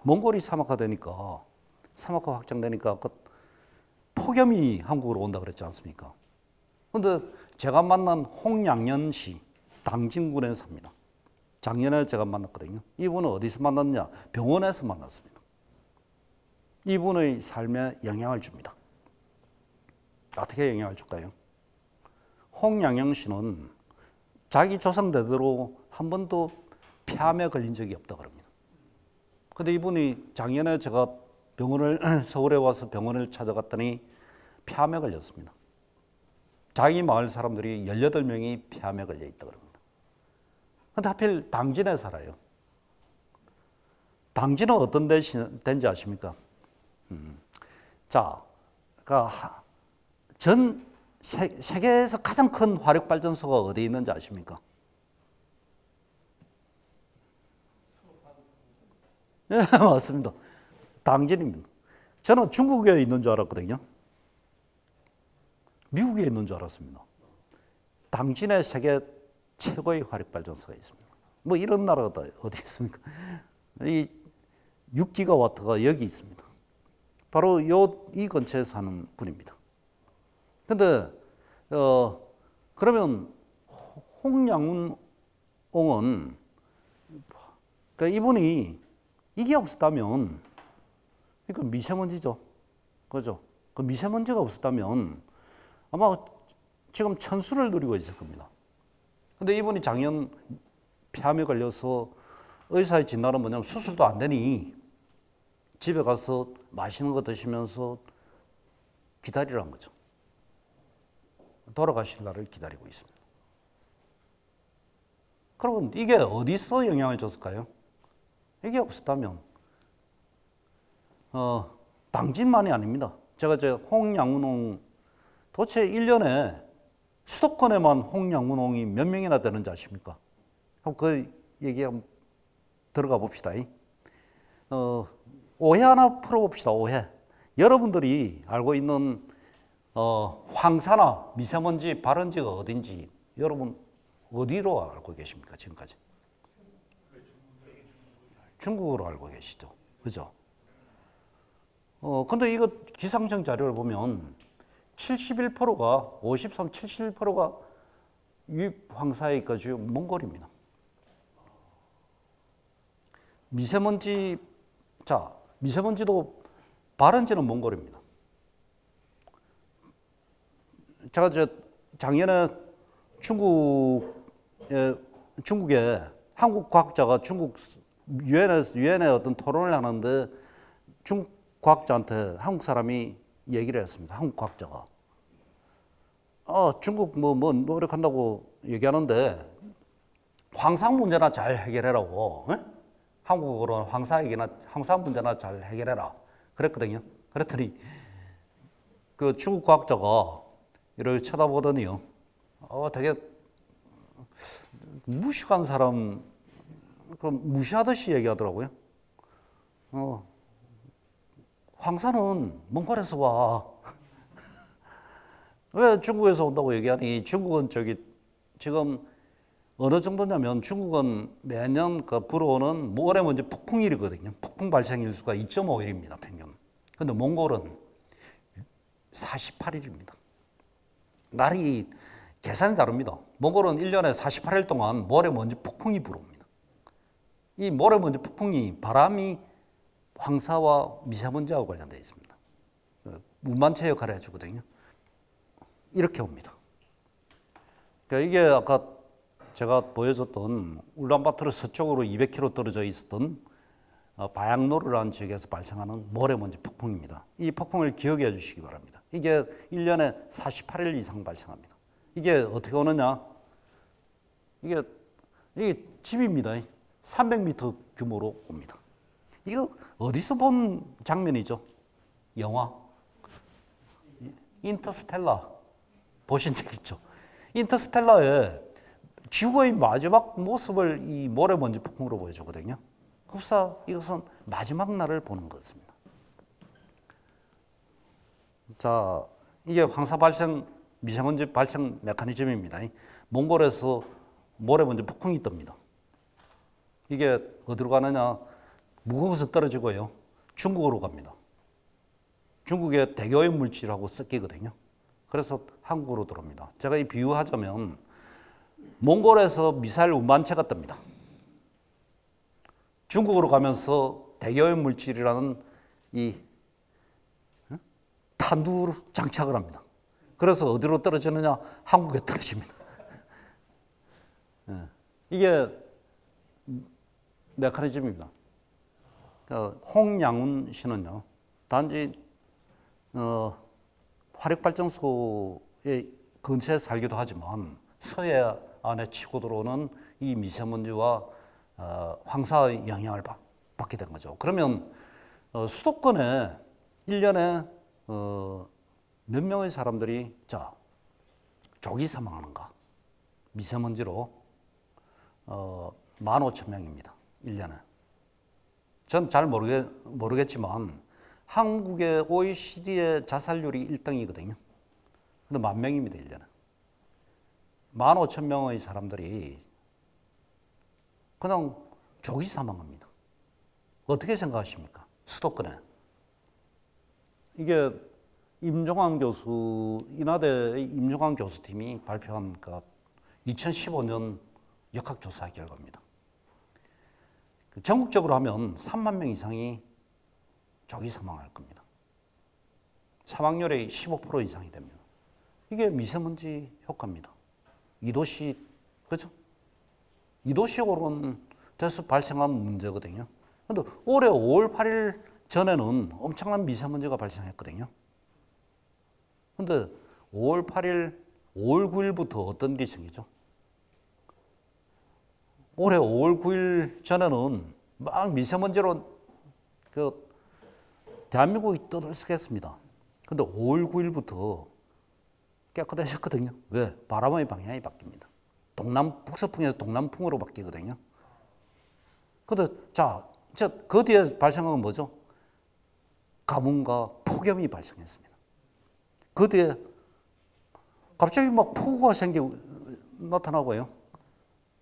몽골이 사막화되니까, 사막화 확장되니까 그 폭염이 한국으로 온다 그랬지 않습니까? 근데 제가 만난 홍양년 씨, 당진군에 삽니다. 작년에 제가 만났거든요. 이분은 어디서 만났냐? 병원에서 만났습니다. 이분의 삶에 영향을 줍니다. 어떻게 영향을 줄까요? 홍양영 씨는 자기 조상대대로 한 번도 폐암에 걸린 적이 없다 그럽니다. 근데 이분이 작년에 제가 병원을 서울에 와서 병원을 찾아갔더니 폐암에 걸렸습니다. 자기 마을 사람들이 18명이 폐암에 걸려 있다 그럽니다. 근데 하필 당진에 살아요. 당진은 어떤 데인지 아십니까? 자, 그러니까 전 세계에서 가장 큰 화력 발전소가 어디에 있는지 아십니까? 네, 맞습니다. 당진입니다. 저는 중국에 있는 줄 알았거든요. 미국에 있는 줄 알았습니다. 당진에 세계 최고의 화력 발전소가 있습니다. 뭐 이런 나라가 어디 있습니까? 이 6기가와트가 여기 있습니다. 바로 이 근처에 사는 분입니다. 근데 그러면 홍양운옹은 그러니까 이분이 이게 없었다면 그러니까 미세먼지죠. 그죠? 그 미세먼지가 없었다면 아마 지금 천수를 누리고 있을 겁니다. 근데 이분이 작년 폐암에 걸려서 의사의 진단은 뭐냐면 수술도 안 되니 집에 가서 맛있는 거 드시면서 기다리라는 거죠. 돌아가실 날을 기다리고 있습니다. 그럼 이게 어디서 영향을 줬을까요? 이게 없었다면 당진만이 아닙니다. 제가 홍양운옹 도대체 1년에 수도권에만 홍양운옹이 몇 명이나 되는지 아십니까? 한번 그 얘기 한번 들어가 봅시다. 오해 하나 풀어봅시다. 오해. 여러분들이 알고 있는 황사나 미세먼지 발원지가 어딘지 여러분 어디로 알고 계십니까? 지금까지? 중국으로 알고 계시죠. 그죠? 근데 이거 기상청 자료를 보면 71%가 71%가 유입 황사의 거주 몽골입니다. 미세먼지도 발원지는 몽골입니다. 제가 작년에 중국에 한국 과학자가 중국 유엔에 어떤 토론을 하는데 중국 과학자한테 한국 사람이 얘기를 했습니다. 한국 과학자가. 중국 뭐 노력한다고 얘기하는데 황사 문제나 잘 해결해라고. 에? 한국어로는 황사 문제나 잘 해결해라. 그랬거든요. 그랬더니 그 중국 과학자가 이를 쳐다보더니요. 되게 무식한 사람, 무시하듯이 얘기하더라고요. 황사는 몽골에서 와. 왜 중국에서 온다고 얘기하니? 중국은 지금 어느 정도냐면 중국은 매년 불어오는 모래먼지 폭풍일이거든요. 폭풍 발생 일수가 2.5일입니다, 평균. 근데 몽골은 48일입니다. 날이 계산이 다릅니다. 몽골은 1년에 48일 동안 모래먼지 폭풍이 불어옵니다. 이 모래먼지 폭풍이 바람이 황사와 미세먼지와 관련되어 있습니다. 운반체 역할을 해주거든요. 이렇게 옵니다. 그러니까 이게 아까 제가 보여줬던 울란바토르 서쪽으로 200km 떨어져 있었던 바양노르라는 지역에서 발생하는 모래먼지 폭풍입니다. 이 폭풍을 기억해 주시기 바랍니다. 이게 1년에 48일 이상 발생합니다. 이게 어떻게 오느냐? 이게 집입니다. 300m 규모로 옵니다. 이거 어디서 본 장면이죠? 영화 인터스텔라 보신 적 있죠? 인터스텔라에 지구의 마지막 모습을 이 모래먼지 폭풍으로 보여주거든요. 흡사 이것은 마지막 날을 보는 것입니다. 자, 이게 황사 발생, 미세먼지 발생 메커니즘입니다. 몽골에서 모래먼지 폭풍이 뜹니다. 이게 어디로 가느냐? 무거워서 떨어지고요. 중국으로 갑니다. 중국에 대기오염 물질하고 섞이거든요. 그래서 한국으로 들어옵니다. 제가 이 비유하자면 몽골에서 미사일 운반체가 뜹니다. 중국으로 가면서 대기오염 물질이라는 이 탄두를 장착을 합니다. 그래서 어디로 떨어지느냐? 한국에 떨어집니다. 이게 메커니즘입니다. 그러니까 홍양훈 씨는요, 단지 화력발전소의 근처에 살기도 하지만 서해 안에 치고 들어오는 이 미세먼지와 황사의 영향을 받게 된 거죠. 그러면 수도권에 1년에 몇 명의 사람들이 조기 사망하는가? 미세먼지로 15,000명입니다. 1년에. 전 잘 모르겠지만 한국의 OECD의 자살률이 1등이거든요. 근데 10,000명입니다. 1년에. 15,000명의 사람들이 그냥 조기 사망합니다. 어떻게 생각하십니까? 수도권에. 이게 임종환 교수, 인하대의 임종환 교수팀이 발표한 2015년 역학조사 결과입니다. 전국적으로 하면 3만 명 이상이 조기 사망할 겁니다. 사망률이 15% 이상이 됩니다. 이게 미세먼지 효과입니다. 2도씨, 그죠? 2도씩으로는 돼서 발생한 문제거든요. 근데 올해 5월 8일 전에는 엄청난 미세먼지가 발생했거든요. 근데 5월 8일, 5월 9일부터 어떤 일이 생기죠? 올해 5월 9일 전에는 막 미세먼지로 대한민국이 떠들썩했습니다. 근데 5월 9일부터 깨끗해졌거든요. 왜? 바람의 방향이 바뀝니다. 북서풍에서 동남풍으로 바뀌거든요. 근데 그 뒤에 발생한 건 뭐죠? 가뭄과 폭염이 발생했습니다. 그 뒤에 갑자기 막 폭우가 나타나고요.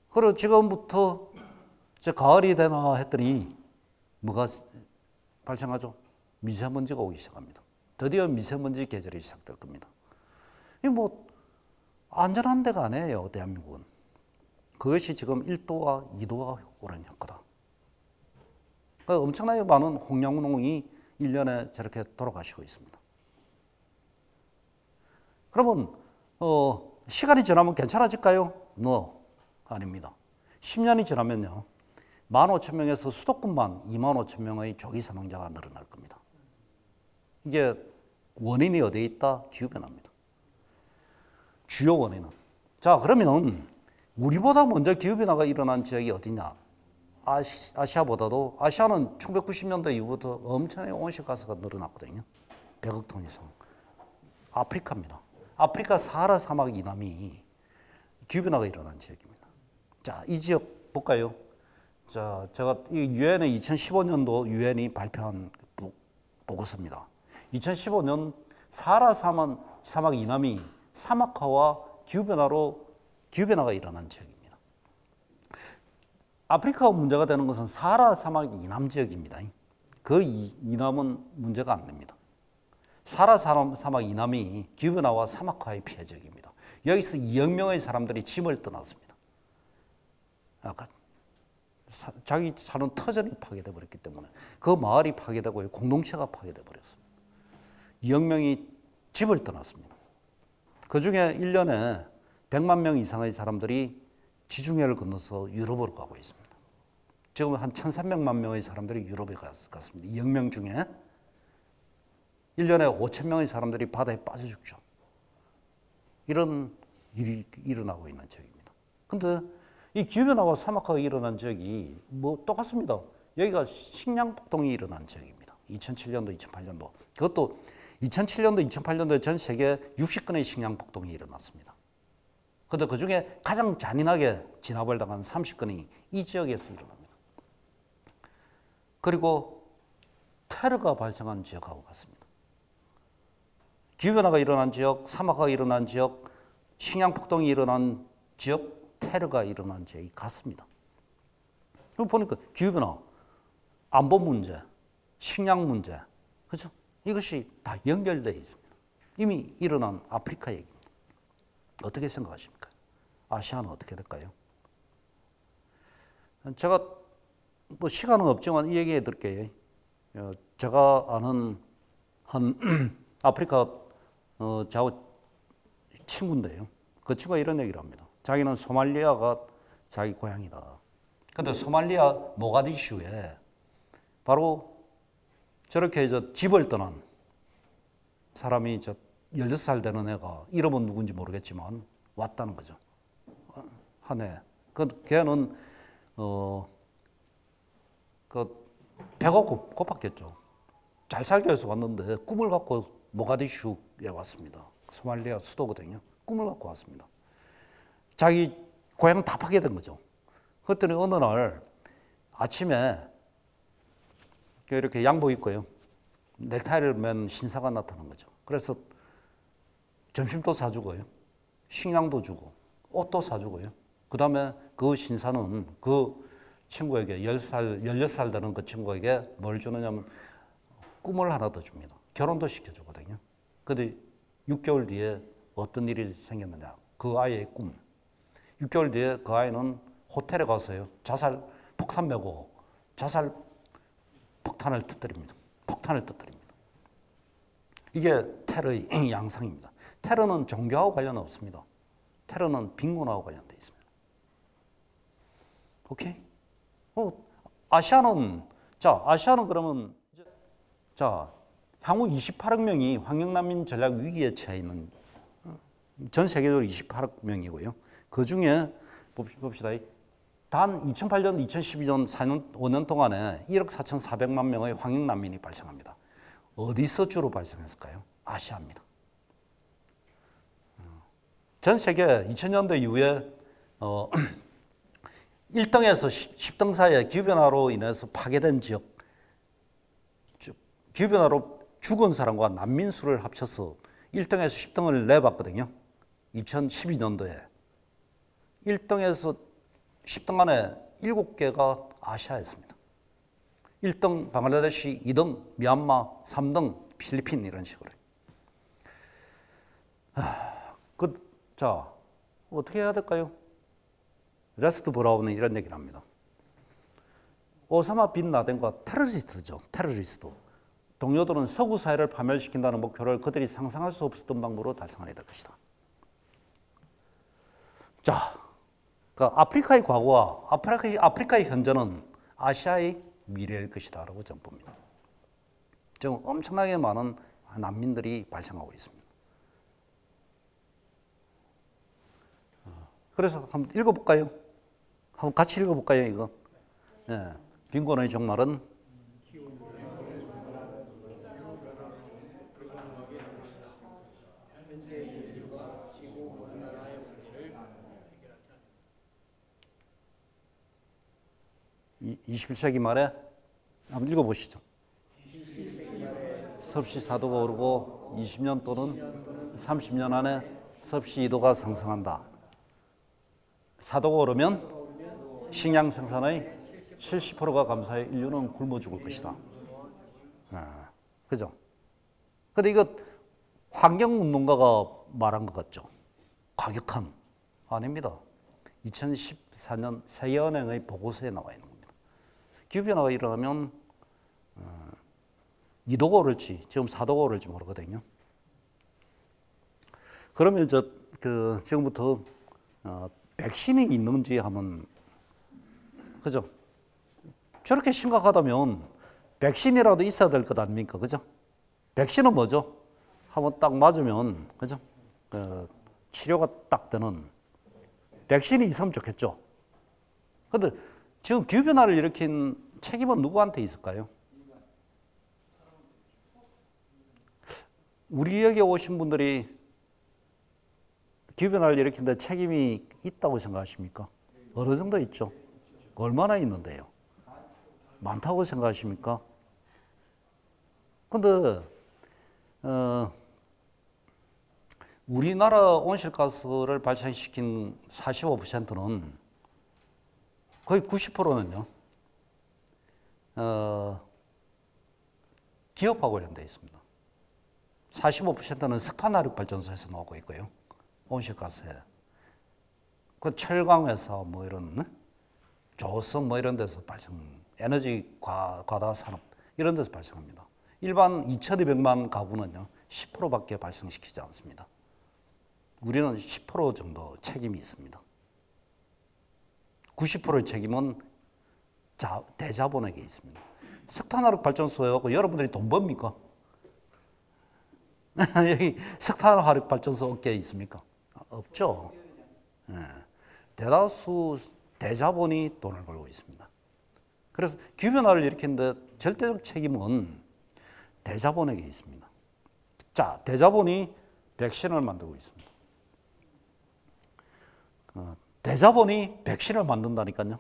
그리고 지금부터 이제 가을이 되나 했더니 뭐가 발생하죠? 미세먼지가 오기 시작합니다. 드디어 미세먼지 계절이 시작될 겁니다. 이 안전한 데가 아니에요, 대한민국은. 그것이 지금 1도와 2도가 오른 효과다. 그러니까 엄청나게 많은 홍양농이 1년에 저렇게 돌아가시고 있습니다. 그러면 시간이 지나면 괜찮아질까요? 아닙니다. 10년이 지나면요, 15,000명에서 수도권만 25,000명의 조기 사망자가 늘어날 겁니다. 이게 원인이 어디에 있다? 기후변화입니다. 주요 원인은. 그러면 우리보다 먼저 기후변화가 일어난 지역이 어디냐? 아시아보다도, 아시아는 1990년대 이후부터 엄청나게 온실가스가 늘어났거든요. 100억 톤 이상. 아프리카입니다. 아프리카 사하라 사막 이남이 기후변화가 일어난 지역입니다. 이 지역 볼까요? 제가 이 유엔의 2015년도 유엔이 발표한 보고서입니다. 2015년 사하라 사막 이남이 사막화와 기후변화가 일어난 지역입니다. 아프리카가 문제가 되는 것은 사하라 사막 이남 지역입니다. 그 이남은 문제가 안 됩니다. 사하라 사막 이남이 기후변화와 사막화의 피해 지역입니다. 여기서 2억 명의 사람들이 짐을 떠났습니다. 아까 자기 사는 터전이 파괴돼 버렸기 때문에 그 마을이 파괴되고 공동체가 파괴돼 버렸습니다. 2억 명이 집을 떠났습니다. 그 중에 1년에 100만 명 이상의 사람들이 지중해를 건너서 유럽으로 가고 있습니다. 지금 한 1,300만 명의 사람들이 유럽에 갔습니다. 2억 명 중에 1년에 5,000명의 사람들이 바다에 빠져 죽죠. 이런 일이 일어나고 있는 지역입니다. 근데 이 기후변화와 사막화가 일어난 지역이 똑같습니다. 여기가 식량폭동이 일어난 지역입니다. 2007년도, 2008년도. 그것도 2007년도, 2008년도에 전 세계 60건의 식량폭동이 일어났습니다. 그런데 그 중에 가장 잔인하게 진압을 당한 30건이 이 지역에서 일어납니다. 그리고 테러가 발생한 지역하고 같습니다. 기후변화가 일어난 지역, 사막화가 일어난 지역, 식량폭동이 일어난 지역, 테러가 일어난 지역이 같습니다. 그럼 보니까 기후변화, 안보 문제, 식량 문제, 그죠? 이것이 다 연결되어 있습니다. 이미 일어난 아프리카 얘기입니다. 어떻게 생각하십니까? 아시아는 어떻게 될까요? 제가 뭐 시간은 없지만 이 얘기해 드릴게요. 제가 아는 한 아프리카 좌우 친구인데요. 그 친구가 이런 얘기를 합니다. 자기는 소말리아가 자기 고향이다. 근데 소말리아 모가디슈에 바로 저렇게 집을 떠난 사람이 16살 되는 애가 이름은 누군지 모르겠지만 왔다는 거죠. 한 해. 걔는 배가 고팠겠죠. 잘 살기 위해서 왔는데 꿈을 갖고 모가디슈에 왔습니다. 소말리아 수도거든요. 꿈을 갖고 왔습니다. 자기 고향 다 파괴된 거죠. 그랬더니 어느 날 아침에 이렇게 양복 입고요. 넥타이를 맨 신사가 나타난 거죠. 그래서 점심도 사주고요. 식량도 주고 옷도 사주고요. 그 다음에 그 신사는 그 친구에게 16살 되는 그 친구에게 뭘 주느냐면 꿈을 하나 더 줍니다. 결혼도 시켜주거든요. 근데 6개월 뒤에 어떤 일이 생겼느냐. 그 아이의 꿈. 6개월 뒤에 그 아이는 호텔에 가서요. 자살 폭탄 메고 자살 폭탄을 터뜨립니다. 폭탄을 터뜨립니다. 이게 테러의 양상입니다. 테러는 종교하고 관련 없습니다. 테러는 빈곤하고 관련되어 있습니다. 오케이? 아시아는 그러면 향후 28억 명이 환경난민 전략 위기에 처해 있는 전 세계적으로 28억 명이고요. 그 중에 봅시다. 단 2008년, 2012년 4년, 5년 동안에 1억 4,400만 명의 환경난민이 발생합니다. 어디서 주로 발생했을까요? 아시아입니다. 전 세계 2000년대 이후에 1등에서 10등 사이에 기후변화로 인해서 파괴된 지역, 기후변화로 죽은 사람과 난민 수를 합쳐서 1등에서 10등을 내봤거든요. 2012년도에. 1등에서 10등 안에 7개가 아시아였습니다. 1등 방글라데시, 2등 미얀마, 3등 필리핀 이런 식으로. 어떻게 해야 될까요? 레스트 브라운은 이런 얘기를 합니다. 오사마 빈 라덴과 테러리스트죠. 테러리스트. 동료들은 서구 사회를 파멸시킨다는 목표를 그들이 상상할 수 없었던 방법으로 달성하게 될 것이다. 아프리카의 과거와 아프리카의 현재는 아시아의 미래일 것이다 라고 저는 봅니다. 지금 엄청나게 많은 난민들이 발생하고 있습니다. 그래서 한번 읽어볼까요? 한번 같이 읽어볼까요, 이거? 네. 빈곤의 종말은 이 21세기 말에 한번 읽어보시죠. 섭씨 4도가 오르고 20년 또는 30년 안에 섭씨 2도가 상승한다. 4도가 오르면 식량 생산의 70%가 감소해 인류는 굶어 죽을 것이다. 그죠? 근데 이거 환경운동가가 말한 것 같죠? 과격한. 아닙니다. 2014년 세계은행의 보고서에 나와 있는 겁니다. 기후변화가 일어나면 2도가 오를지, 지금 4도가 오를지 모르거든요. 그러면 지금부터 백신이 있는지 하면, 그죠? 저렇게 심각하다면 백신이라도 있어야 될 것 아닙니까? 그죠? 백신은 뭐죠? 한번 딱 맞으면, 그죠? 치료가 딱 되는 백신이 있으면 좋겠죠? 근데 지금 기후변화를 일으킨 책임은 누구한테 있을까요? 우리에게 오신 분들이 기후변화를 일으키는데 책임이 있다고 생각하십니까? 어느 정도 있죠? 얼마나 있는데요? 많다고 생각하십니까? 근데 우리나라 온실가스를 발생시킨 45%는 거의 90%는요. 기업하고 관련되어 있습니다. 45%는 석탄화력 발전소에서 나오고 있고요. 온실가스에. 그 철강회사 뭐 이런 조선 뭐 이런 데서 에너지 과다 산업 이런 데서 발생합니다. 일반 2,200만 가구는요 10%밖에 발생시키지 않습니다. 우리는 10% 정도 책임이 있습니다. 90%의 책임은 대자본에게 있습니다. 석탄화력 발전소하고 여러분들이 돈 법니까? 여기 석탄화력 발전소 업계에 있습니까? 없죠. 네. 대다수 대자본이 돈을 벌고 있습니다. 그래서 기후변화를 일으키는데 절대적 책임은 대자본에게 있습니다. 자, 대자본이 백신을 만들고 있습니다. 대자본이 백신을 만든다니까요.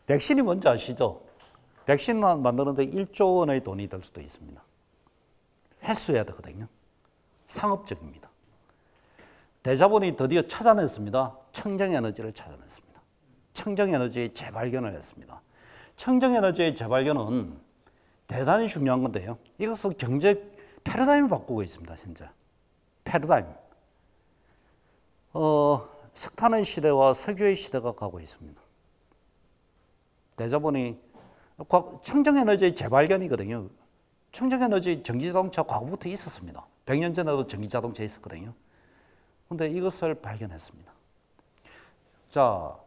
백신이 뭔지 아시죠? 백신 만드는데 1조 원의 돈이 들 수도 있습니다. 회수해야 되거든요. 상업적입니다. 대자본이 드디어 찾아냈습니다. 청정에너지를 찾아냈습니다. 청정에너지의 재발견을 했습니다. 청정에너지의 재발견은 대단히 중요한 건데요. 이것은 경제 패러다임을 바꾸고 있습니다. 현재. 패러다임. 석탄의 시대와 석유의 시대가 가고 있습니다. 대자본이 청정에너지의 재발견이거든요. 청정에너지 전기자동차 과거부터 있었습니다. 100년 전에도 전기자동차 있었거든요. 그런데 이것을 발견했습니다. 자,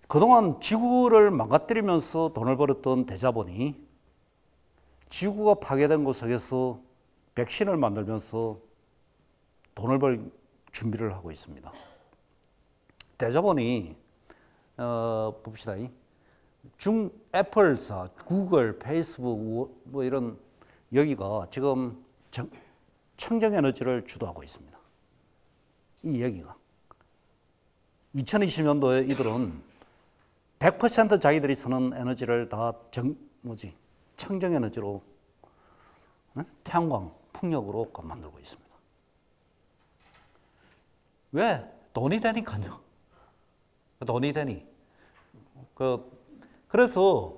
그동안 지구를 망가뜨리면서 돈을 벌었던 대자본이 지구가 파괴된 곳에서 백신을 만들면서 돈을 벌 준비를 하고 있습니다. 대자본이 봅시다. 애플사, 구글, 페이스북 뭐 이런 여기가 지금 청정에너지를 주도하고 있습니다. 이 여기가 2020년도에 이들은 100% 자기들이 쓰는 에너지를 다 청정에너지로 태양광, 풍력으로 만들고 있습니다. 왜? 돈이 되니까요. 돈이 되니. 그래서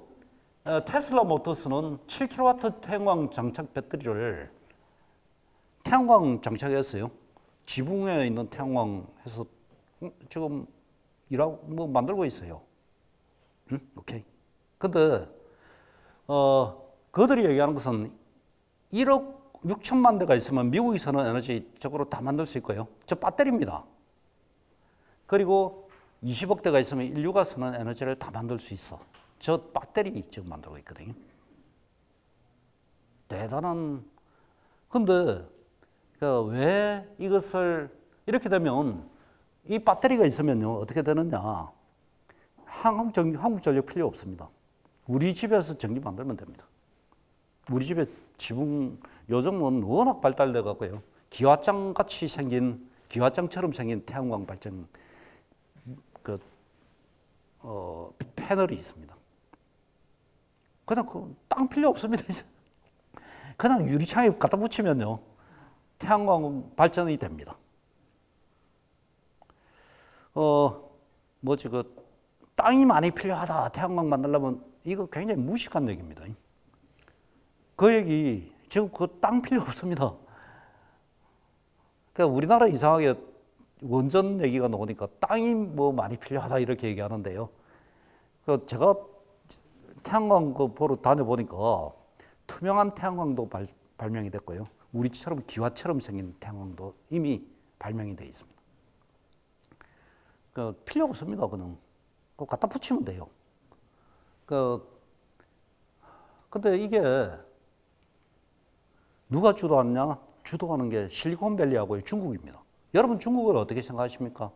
테슬라 모터스는 7kW 태양광 장착 배터리를 태양광 장착했어요. 지붕에 있는 태양광 해서 지금 일하고 만들고 있어요. 응? 오케이. 근데 그들이 얘기하는 것은 1억 6천만 대가 있으면 미국에서는 에너지적으로 다 만들 수 있고요. 저 배터리입니다. 그리고 20억 대가 있으면 인류가 쓰는 에너지를 다 만들 수 있어. 저 배터리 지금 만들고 있거든요. 대단한. 근데 왜 이것을 이렇게 되면 이 배터리가 있으면요 어떻게 되느냐? 한국전력 필요 없습니다. 우리 집에서 전기 만들면 됩니다. 우리 집에 지붕 요즘은 워낙 발달돼 갖고요. 기와장처럼 생긴 태양광 발전 패널이 있습니다. 그냥 땅 필요 없습니다. 그냥 유리창에 갖다 붙이면요 태양광 발전이 됩니다. 땅이 많이 필요하다 태양광 만들려면 이거 굉장히 무식한 얘기입니다. 그 얘기 지금 땅 필요 없습니다. 그러니까 우리나라 이상하게 원전 얘기가 나오니까 땅이 많이 필요하다 이렇게 얘기하는데요. 제가 태양광 보러 다녀보니까 투명한 태양광도 발명이 됐고요. 우리처럼 기와처럼 생긴 태양광도 이미 발명이 되어 있습니다. 필요 없습니다. 그냥 갖다 붙이면 돼요. 근데 이게 누가 주도하느냐? 주도하는 게 실리콘밸리하고 중국입니다. 여러분 중국을 어떻게 생각하십니까?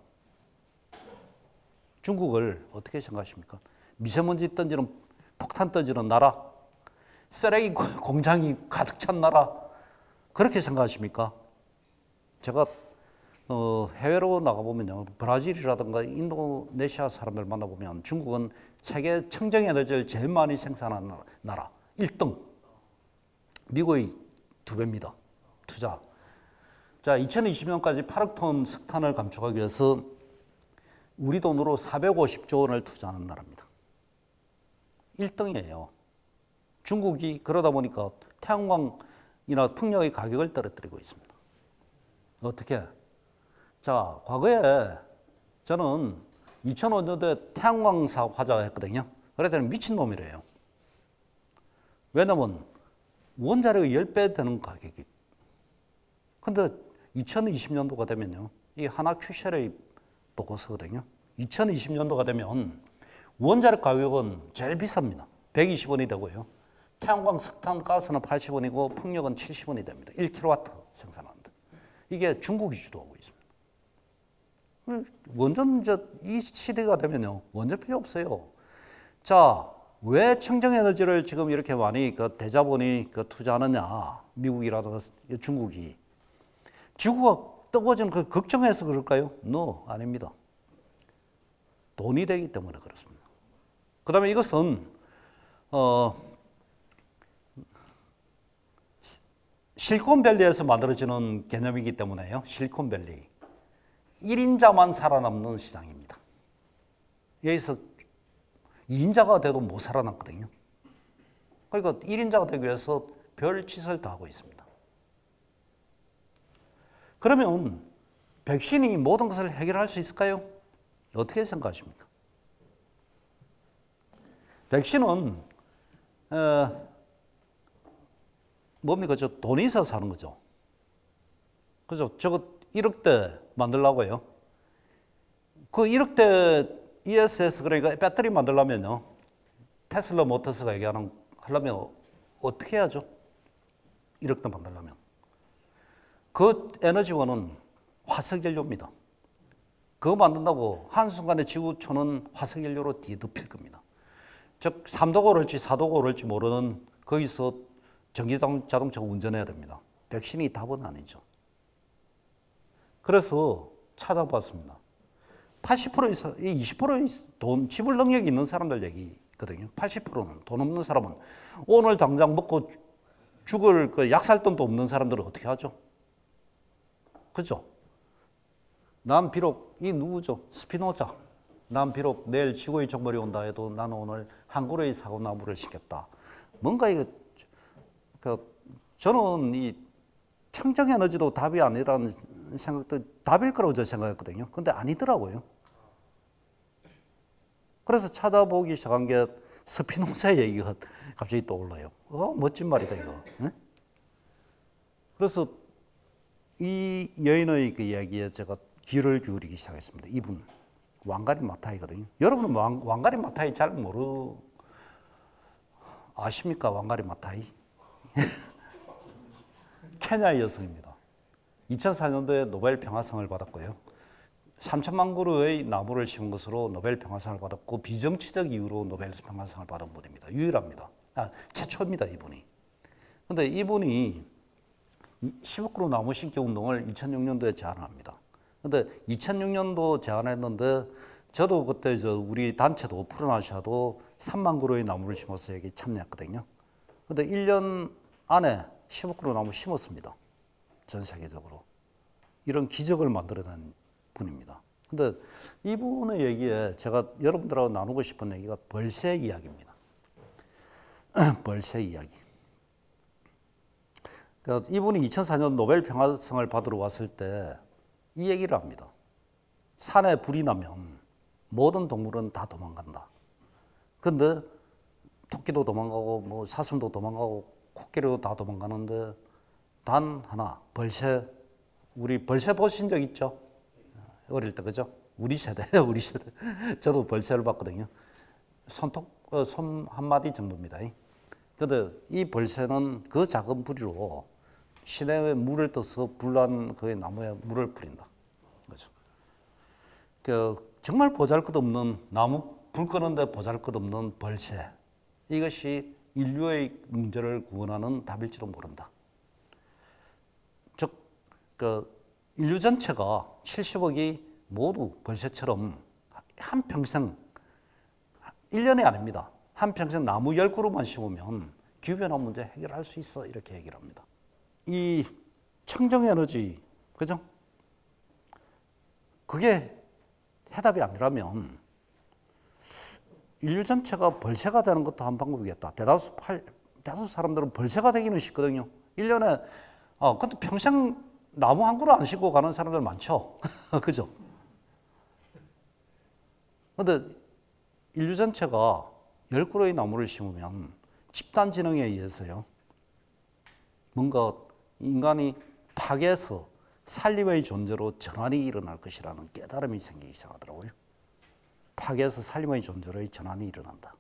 중국을 어떻게 생각하십니까? 미세먼지 던지는 폭탄 던지는 나라, 쓰레기 공장이 가득 찬 나라 그렇게 생각하십니까? 제가 해외로 나가보면요 브라질이라든가 인도네시아 사람들 만나보면 중국은 세계 청정에너지를 제일 많이 생산하는 나라 1등, 미국의 2배입니다. 투자. 자, 2020년까지 8억 톤 석탄을 감축하기 위해서 우리 돈으로 450조 원을 투자하는 나라입니다. 1등이에요. 중국이 그러다 보니까 태양광이나 풍력의 가격을 떨어뜨리고 있습니다. 어떻게? 자, 과거에 저는 2005년도에 태양광 사업 하자고 했거든요. 그래서 저는 미친놈이래요. 왜냐면 원자력이 10배 되는 가격이. 근데 2020년도가 되면요. 이 하나 큐쉘의 보고서거든요. 2020년도가 되면 원자력 가격은 제일 비쌉니다. 120원이 되고요. 태양광, 석탄, 가스는 80원이고 풍력은 70원이 됩니다. 1kW 생산하는데. 이게 중국이 주도하고 있습니다. 원전 이 시대가 되면요. 원전 필요 없어요. 자, 왜 청정에너지를 지금 이렇게 많이 대자본이 투자하느냐? 미국이라든가 중국이. 지구가 뜨거워지는 그 걱정해서 그럴까요? No, 아닙니다. 돈이 되기 때문에 그렇습니다. 그 다음에 이것은 실리콘밸리에서 만들어지는 개념이기 때문에요. 실리콘밸리. 1인자만 살아남는 시장입니다. 여기서 2인자가 돼도 못 살아남거든요. 그러니까 1인자가 되기 위해서 별 짓을 다 하고 있습니다. 그러면 백신이 모든 것을 해결할 수 있을까요? 어떻게 생각하십니까? 백신은 뭡니까? 저 돈이 있어서 사는 거죠. 그죠? 저거 1억대 만들려고요. 그 1억대 ESS, 그러니까 배터리 만들려면요. 테슬라 모터스가 하려면 어떻게 해야죠? 1억대 만들려면. 그 에너지원은 화석연료입니다. 그거 만든다고 한순간에 지구촌은 화석연료로 뒤덮일 겁니다. 즉 3도가 오를지 4도가 오를지 모르는 거기서 전기자동차 운전해야 됩니다. 백신이 답은 아니죠. 그래서 찾아봤습니다. 80% 이상, 20%의 돈 지불 능력이 있는 사람들 얘기거든요. 80%는 돈 없는 사람은 오늘 당장 먹고 죽을 그 약 살 돈도 없는 사람들은 어떻게 하죠? 그죠? 난 비록 이 누구죠? 스피노자. 난 비록 내일 지구의 정벌이 온다 해도 나는 오늘 한 그루의 사과나무를 심겠다. 뭔가 이거 저는 이 청정에너지도 답이 아니라는 생각도 답일 거라고 저 생각했거든요. 근데 아니더라고요. 그래서 찾아보기 시작한 게 스피노자 얘기가 갑자기 떠올라요. 멋진 말이다 이거. 네? 그래서 이 여인의 그 이야기에 제가 귀를 기울이기 시작했습니다. 이분 왕가리 마타이거든요. 여러분은 왕가리 마타이 잘 아십니까? 왕가리 마타이? 케냐의 여성입니다. 2004년도에 노벨 평화상을 받았고요. 3천만 그루의 나무를 심은 것으로 노벨 평화상을 받았고 비정치적 이유로 노벨 평화상을 받은 분입니다. 유일합니다. 최초입니다, 이분이. 근데 이분이 15km 나무 심기 운동을 2006년도에 제안합니다. 근데 2006년도 제안했는데 저도 그때 우리 단체도 프로나시아도 3만 그루의 나무를 심어서 여기 참여했거든요. 근데 1년 안에 15km 나무 심었습니다. 전 세계적으로. 이런 기적을 만들어낸 분입니다. 근데 이분의 얘기에 제가 여러분들하고 나누고 싶은 얘기가 벌새 이야기입니다. 벌새 이야기. 그러니까 이분이 2004년 노벨 평화상을 받으러 왔을 때 이 얘기를 합니다. 산에 불이 나면 모든 동물은 다 도망간다. 근데 토끼도 도망가고 뭐 사슴도 도망가고 코끼리도 다 도망가는데 단 하나 벌새. 우리 벌새 보신 적 있죠? 어릴 때 그죠? 우리 세대예요, 우리 세대. 저도 벌새를 봤거든요. 손 한 마디 정도입니다. 근데 이 벌새는 그 작은 부리로 시내에 물을 떠서 불난 그 나무에 물을 뿌린다. 그죠? 정말 보잘것없는 나무 불 끄는데 보잘것없는 벌새. 이것이 인류의 문제를 구원하는 답일지도 모른다. 즉, 인류 전체가 70억이 모두 벌새처럼 한평생, 1년이 아닙니다. 한평생 나무 10그루만 심으면 기후변화 문제 해결할 수 있어. 이렇게 얘기를 합니다. 이 청정에너지, 그죠? 그게 해답이 아니라면 인류 전체가 벌새가 되는 것도 한 방법이겠다. 대다수 사람들은 벌새가 되기는 쉽거든요. 1년에, 근데 평생 나무 한 그루 안 심고 가는 사람들 많죠. 그죠? 근데 인류 전체가 10그루의 나무를 심으면 집단 지능에 의해서요. 뭔가 인간이 파괴해서 산림의 존재로 전환이 일어날 것이라는 깨달음이 생기기 시작하더라고요. 파괴해서 산림의 존재로 전환이 일어난다.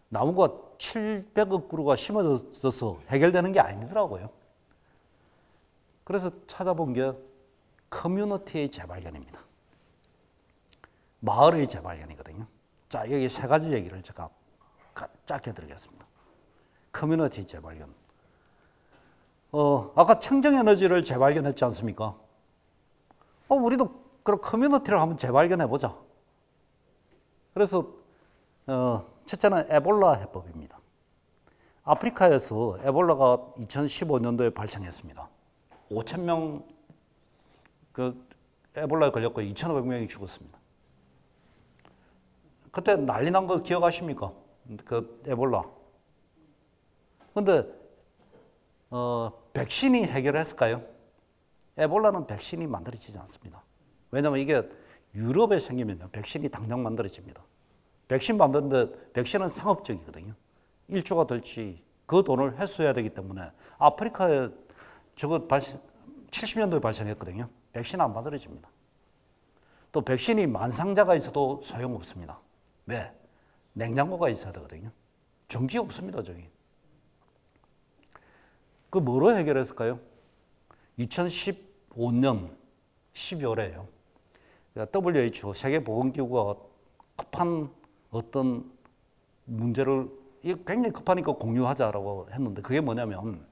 나무가 700억 그루가 심어져서 해결되는 게 아니더라고요. 그래서 찾아본 게 커뮤니티의 재발견입니다. 마을의 재발견이거든요. 자, 여기 세 가지 얘기를 제가 짧게 드리겠습니다. 커뮤니티 재발견. 아까 청정에너지를 재발견했지 않습니까? 우리도 그런 커뮤니티를 한번 재발견해보자. 그래서, 첫째는 에볼라 해법입니다. 아프리카에서 에볼라가 2015년도에 발생했습니다. 5,000명 에볼라에 걸렸고 2,500명이 죽었습니다. 그때 난리 난 거 기억하십니까? 그 에볼라. 근데 백신이 해결했을까요? 에볼라는 백신이 만들어지지 않습니다. 왜냐하면 이게 유럽에 생기면요, 백신이 당장 만들어집니다. 백신 만드는데 백신은 상업적이거든요. 1조가 들지 그 돈을 회수해야 되기 때문에 아프리카에 저거 70년도에 발생했거든요. 백신 안 만들어집니다. 또 백신이 만상자가 있어도 소용없습니다. 왜? 냉장고가 있어야 되거든요. 전기 없습니다, 저기. 그 뭐로 해결했을까요? 2015년 12월에요. WHO 세계보건기구가 급한 어떤 문제를 이게 굉장히 급하니까 공유하자라고 했는데 그게 뭐냐면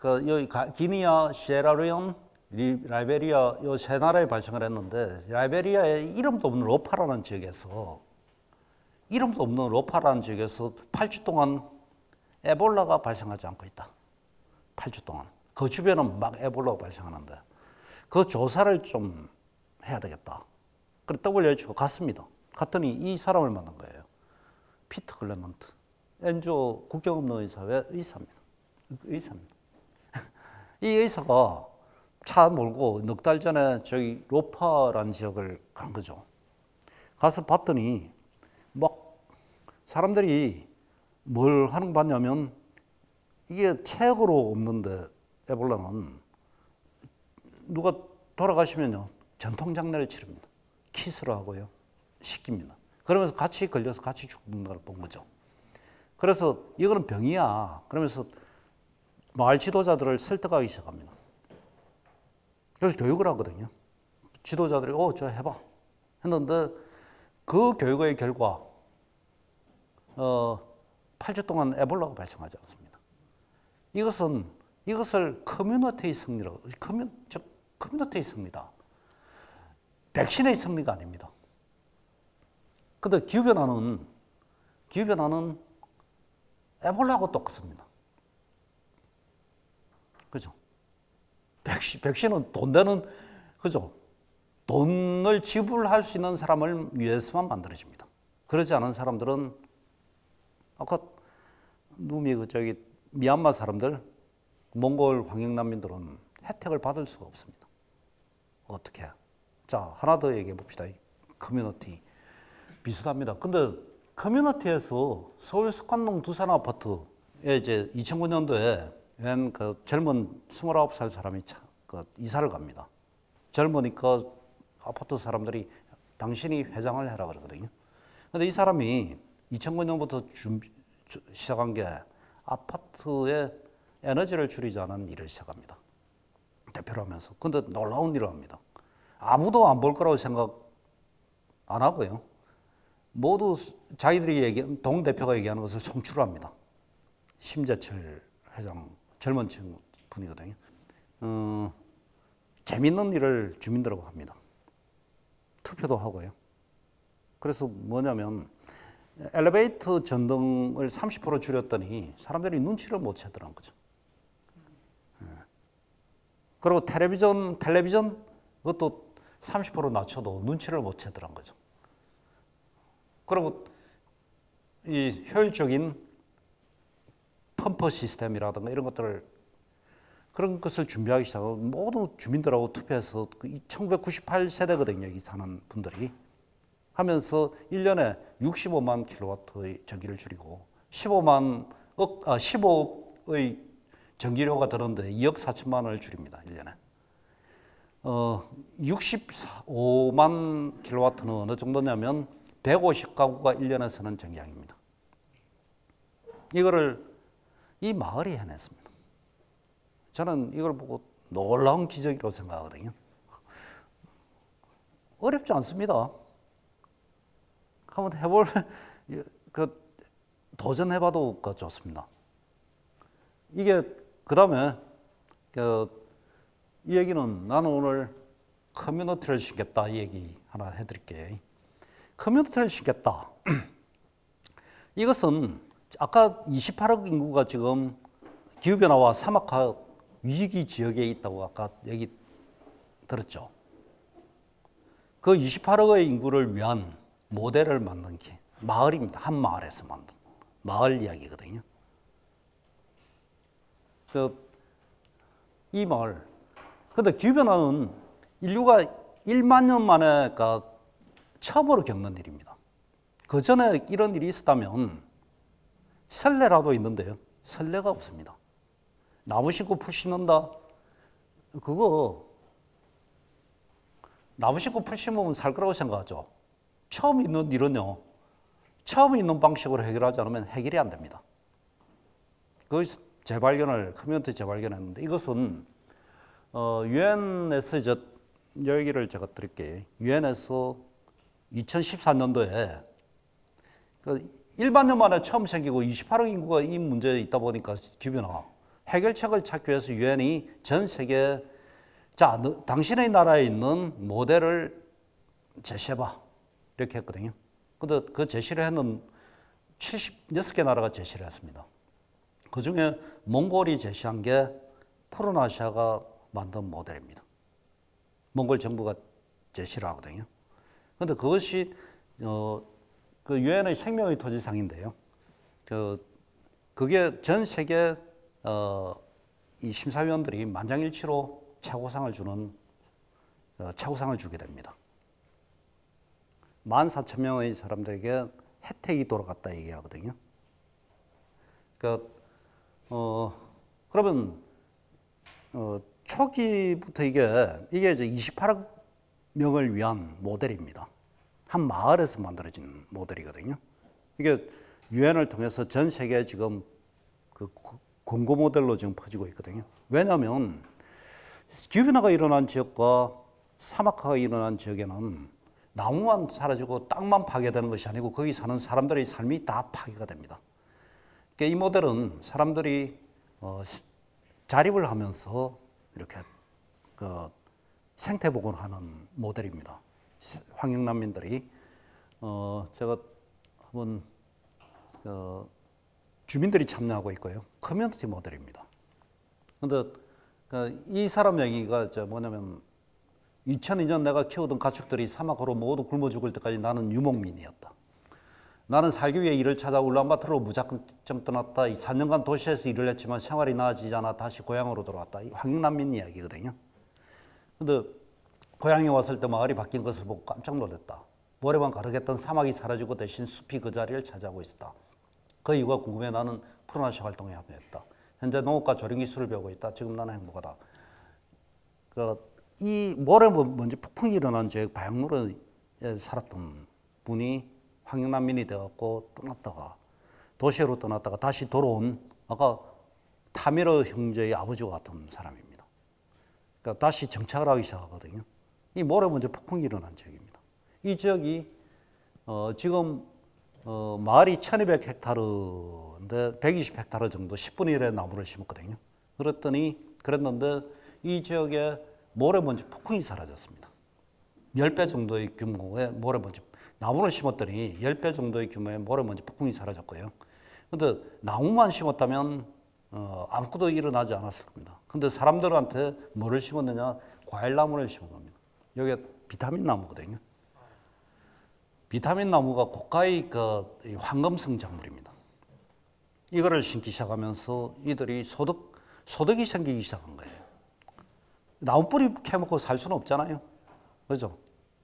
여기 기니아, 시에라리온, 라이베리아 이 세 나라에 발생을 했는데 라이베리아에 이름도 없는 로파라는 지역에서 8주 동안 에볼라가 발생하지 않고 있다. 8주 동안. 그 주변은 막 에볼라가 발생하는데 그 조사를 좀 해야 되겠다. 그래서 WHO가 갔습니다. 갔더니 이 사람을 만난 거예요. 피터 클레먼트. NGO 국경 없는 의사회 의사입니다. 이 의사가 차 몰고 넉 달 전에 저기 로파라는 지역을 간 거죠. 가서 봤더니 막 사람들이 뭘 하는 거 봤냐면 이게 체액으로 없는데 에볼라는 누가 돌아가시면요 전통장례를 치릅니다. 키스를 하고요 시킵니다. 그러면서 같이 걸려서 같이 죽는 걸 본 거죠. 그래서 이거는 병이야. 그러면서 마을 지도자들을 설득하기 시작합니다. 그래서 교육을 하거든요. 지도자들이 저 해봐 했는데 그 교육의 결과 8주 동안 에볼라가 발생하지 않습니다. 이것을 커뮤니티의 승리라고, 커뮤니티의 승리다. 백신의 승리가 아닙니다. 근데 기후변화는 에볼라하고 똑같습니다. 그죠? 백신은 돈 되는, 그죠? 돈을 지불할 수 있는 사람을 위해서만 만들어집니다. 그러지 않은 사람들은, 아까 미얀마 사람들, 몽골 황영난민들은 혜택을 받을 수가 없습니다. 어떻게? 자, 하나 더 얘기해 봅시다. 커뮤니티. 비슷합니다. 근데 커뮤니티에서 서울 석관동 두산 아파트에 이제 2009년도에 그 젊은 29살 사람이 이사를 갑니다. 젊으니까 아파트 사람들이 당신이 회장을 해라 그러거든요. 근데 이 사람이 2009년부터 시작한 게 아파트에 에너지를 줄이자는 일을 시작합니다. 대표를 하면서. 근데 놀라운 일을 합니다. 아무도 안 볼 거라고 생각 안 하고요. 모두 자기들이 동대표가 얘기하는 것을 송출합니다. 심재철 회장, 젊은 층 분이거든요. 재밌는 일을 주민들하고 합니다. 투표도 하고요. 그래서 뭐냐면 엘리베이터 전등을 30% 줄였더니 사람들이 눈치를 못 채더라는 거죠. 그리고 텔레비전 그것도 30% 낮춰도 눈치를 못 채더라는 거죠. 그리고 이 효율적인 펌프 시스템이라든가 이런 것들을 그런 것을 준비하기 시작하고 모두 주민들하고 투표해서 1998 세대거든요. 여기 사는 분들이 하면서 1년에 65만 킬로와트의 전기를 줄이고 15억의 전기료가 드는데 2억 4천만 원을 줄입니다. 1년에. 65만 킬로와트는 어느 정도냐면 150가구가 1년에 쓰는 전기량입니다. 이거를 이 마을이 해냈습니다. 저는 이걸 보고 놀라운 기적이라고 생각하거든요. 어렵지 않습니다. 한번 도전해봐도 좋습니다. 이게 그 다음에 이 얘기는 나는 오늘 커뮤니티를 신겠다 이 얘기 하나 해드릴게요. 커뮤니티를 신겠다. 이것은 아까 28억 인구가 지금 기후변화와 사막화 위기 지역에 있다고 아까 얘기 들었죠. 그 28억의 인구를 위한 모델을 만든 게 마을입니다. 한 마을에서 만든 마을 이야기거든요. 이 마을. 근데 기후변화는 인류가 1만 년 만에 처음으로 겪는 일입니다. 그 전에 이런 일이 있었다면 설레라도 있는데요. 설레가 없습니다. 나무 심고 풀 심는다. 그거 나무 심고 풀 심으면 살 거라고 생각하죠. 처음 있는 일은요. 처음 있는 방식으로 해결하지 않으면 해결이 안 됩니다. 거기서 커뮤니티 재발견했는데 이것은 유엔에서 얘기를 제가 드릴게요. 유엔에서 2014년도에 1만 년 만에 처음 생기고 28억 인구가 이 문제에 있다 보니까 기후변화 해결책을 찾기 위해서 유엔이 전 세계 당신의 나라에 있는 모델을 제시해봐 이렇게 했거든요. 근데 그 제시를 했는 76개 나라가 제시를 했습니다. 그 중에 몽골이 제시한 게 프로나시아가 만든 모델입니다. 몽골 정부가 제시를 하거든요. 근데 그것이 그 유엔의 생명의 토지상인데요. 그게 전 세계 이 심사위원들이 만장일치로 최고상을 주게 됩니다. 14,000명의 사람들에게 혜택이 돌아갔다 얘기하거든요. 그러면 초기부터 이게 이제 28억 명을 위한 모델입니다. 한 마을에서 만들어진 모델이거든요. 이게 유엔을 통해서 전 세계에 지금 그 권고 모델로 지금 퍼지고 있거든요. 왜냐하면 기후변화가 일어난 지역과 사막화가 일어난 지역에는 나무만 사라지고 땅만 파괴되는 것이 아니고 거기 사는 사람들의 삶이 다 파괴가 됩니다. 그러니까 이 모델은 사람들이 자립을 하면서 이렇게 생태 복원하는 모델입니다. 환경난민들이 제가 한번 주민들이 참여하고 있고요. 커뮤니티 모델입니다. 그런데 이 사람 얘기가 뭐냐면 2002년 내가 키우던 가축들이 사막으로 모두 굶어 죽을 때까지 나는 유목민이었다. 나는 살기 위해 일을 찾아 울란바토르로 무작정 떠났다. 4년간 도시에서 일을 했지만 생활이 나아지지 않아 다시 고향으로 돌아왔다. 이 환경난민 이야기거든요. 근데 고향에 왔을 때 마을이 바뀐 것을 보고 깜짝 놀랐다. 모래만 가득했던 사막이 사라지고 대신 숲이 그 자리를 차지하고 있었다. 그 이유가 궁금해 나는 프로나시아 활동에 합류했다. 현재 농업과 조림 기술을 배우고 있다. 지금 나는 행복하다. 이 모래 먼지 폭풍이 일어난 지역 바양로에 살았던 분이 환경난민이 되었고 떠났다가 도시로 떠났다가 다시 돌아온 아까 타미르 형제의 아버지와 같은 사람입니다. 그러니까 다시 정착을 하기 시작하거든요. 이 모래 먼지 폭풍이 일어난 지역입니다. 이 지역이 지금 마을이 1200헥타르인데 120헥타르 정도 10분의 1의 나무를 심었거든요. 그랬는데 이 지역에 모래먼지 폭풍이 사라졌습니다. 10배 정도의 규모의 모래먼지, 나무를 심었더니 10배 정도의 규모의 모래먼지 폭풍이 사라졌고요. 근데 나무만 심었다면 아무것도 일어나지 않았을 겁니다. 근데 사람들한테 뭐를 심었느냐? 과일나무를 심은 겁니다. 여기가 비타민 나무거든요. 비타민 나무가 고가의 이 황금성 작물입니다. 이거를 심기 시작하면서 이들이 소득이 생기기 시작한 거예요. 나무 뿌리 캐먹고 살 수는 없잖아요. 그죠?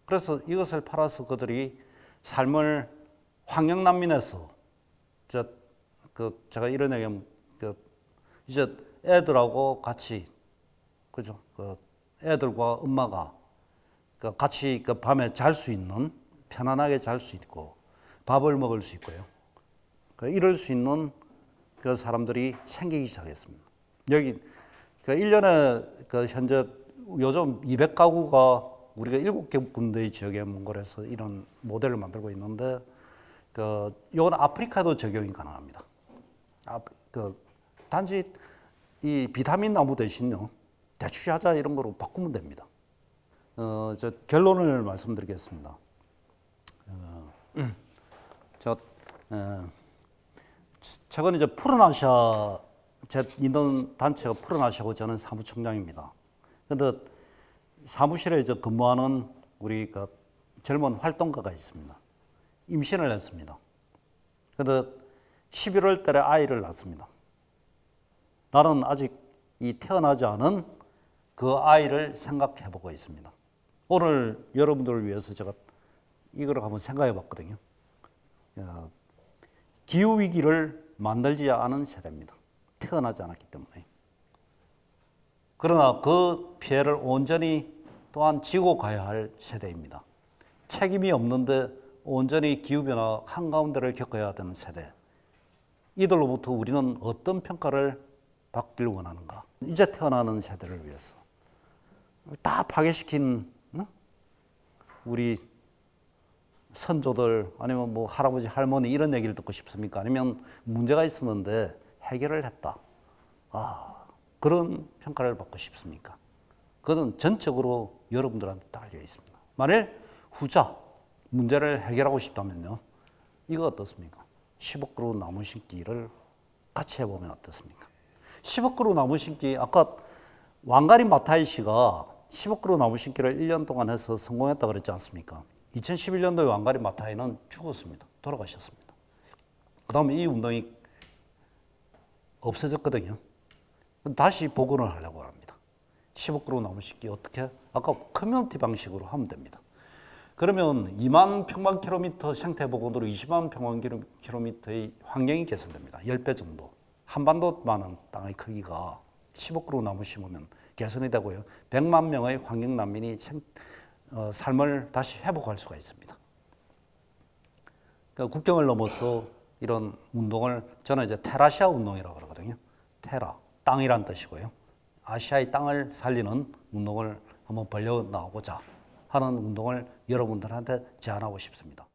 그래서 이것을 팔아서 그들이 삶을 환경난민에서 제가 이런 얘기하면 이제 애들하고 같이 그죠? 애들과 엄마가 같이 밤에 잘 수 있는 편안하게 잘 수 있고 밥을 먹을 수 있고요. 이럴 수 있는 그 사람들이 생기기 시작했습니다. 여기 1년에 현재 요즘 200가구가 우리가 7개 군데의 지역에 몽골에서 이런 모델을 만들고 있는데 이건 아프리카도 적용이 가능합니다. 단지 이 비타민 나무 대신요 대추야자 이런 거로 바꾸면 됩니다. 저 결론을 말씀드리겠습니다. 최근 이제 푸른아시아 제 있는 단체가 푸른아시아고 저는 사무총장입니다. 그런데 사무실에 근무하는 우리 젊은 활동가가 있습니다. 임신을 했습니다. 그런데 11월 달에 아이를 낳습니다. 나는 아직 이 태어나지 않은 그 아이를 생각해 보고 있습니다. 오늘 여러분들을 위해서 제가 이걸 한번 생각해 봤거든요. 기후위기를 만들지 않은 세대입니다. 태어나지 않았기 때문에. 그러나 그 피해를 온전히 또한 지고 가야 할 세대입니다. 책임이 없는데 온전히 기후변화 한가운데를 겪어야 되는 세대. 이들로부터 우리는 어떤 평가를 받기를 원하는가? 이제 태어나는 세대를 위해서. 다 파괴시킨 우리 선조들 아니면 뭐 할아버지 할머니 이런 얘기를 듣고 싶습니까? 아니면 문제가 있었는데 해결을 했다. 그런 평가를 받고 싶습니까? 그건 전적으로 여러분들한테 달려 있습니다. 만일 후자 문제를 해결하고 싶다면요. 이거 어떻습니까? 10억 그루 나무 심기를 같이 해보면 어떻습니까? 10억 그루 나무 심기 아까 왕가리 마타이 씨가 10억 그루 나무 심기를 1년 동안 해서 성공했다 그랬지 않습니까? 2011년도에 왕가리 마타이는 죽었습니다. 돌아가셨습니다. 그 다음에 이 운동이 없어졌거든요. 다시 복원을 하려고 합니다. 10억 그루 나무 심기 어떻게? 아까 커뮤니티 방식으로 하면 됩니다. 그러면 2만 평방킬로미터 생태 복원으로 20만 평방킬로미터의 환경이 개선됩니다. 10배 정도. 한반도만한 땅의 크기가 10억 그루 나무 심으면 개선이 되고요. 100만 명의 환경 난민이 삶을 다시 회복할 수가 있습니다. 그러니까 국경을 넘어서 이런 운동을 저는 이제 테라시아 운동이라고 그러거든요. 테라, 땅이란 뜻이고요. 아시아의 땅을 살리는 운동을 한번 벌려 나오고자 하는 운동을 여러분들한테 제안하고 싶습니다.